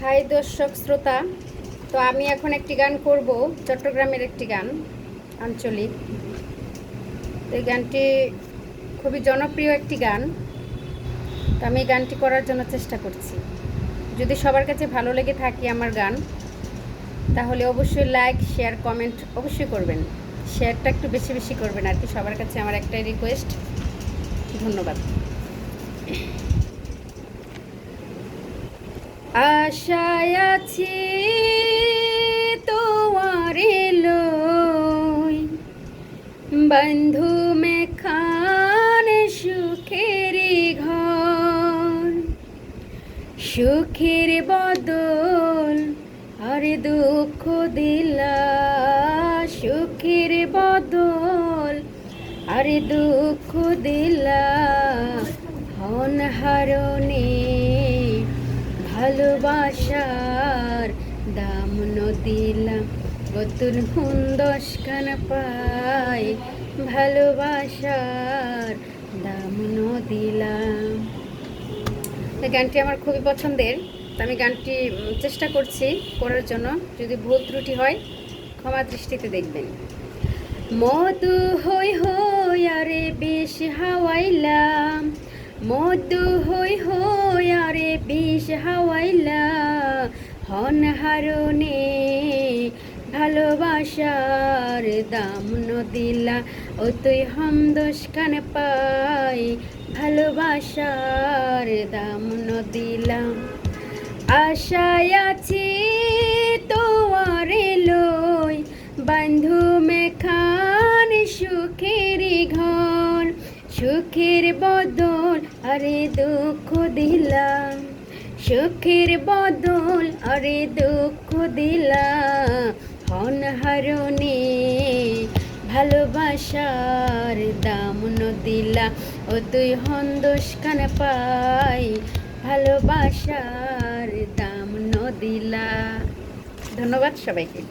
High দর্শক শ্রোতা। তো আমি এখন একটি গান করব, চট্টগ্রামের একটি গান, আঞ্চলিক। তো এই গানটি খুবই জনপ্রিয় একটি গান। তো আমি এই গানটি করার জন্য চেষ্টা করছি। যদি সবার কাছে ভালো লেগে থাকে আমার গান, তাহলে অবশ্যই লাইক, শেয়ার, কমেন্ট অবশ্যই করবেন। শেয়ারটা একটু বেশি বেশি করবেন আর কি, সবার কাছে আমার একটাই রিকোয়েস্ট। ধন্যবাদ। আশায় আছি তোমার লই, বন্ধু মেখান সুখের ঘর, সুখের বদল আর দুঃখ দিলা, সুখের বদল আর দুঃখ দিলা, হন হারণে ভালোবাসার দাম দিলাম, নতুন দশখান পাই ভালোবাসার দাম দিলাম। এই গানটি আমার খুবই পছন্দের। আমি গানটি চেষ্টা করছি করার জন্য। যদি ভুল ত্রুটি হয় ক্ষমা দৃষ্টিতে দেখবেন। মধু হই হই আরে বিষ হাওয়াইলাম, মধু হই হই আরে বিষ হাওয়াইলা, হন হারণে ভালোবাসার দাম দিলা, ও তুই দশখান পাই ভালোবাসার দাম দিলাম। আশায় আছি তোমার লই, বন্ধু মেখান সুখের ঘর, সুখের বদল আরে দুঃখ দিলাম, সুখের বদল আরে দুঃখ দিলাম, হন হারণে ভালোবাসার দাম দিলা, ও তুই দশখান পাই ভালোবাসার দাম দিলা। ধন্যবাদ সবাইকে।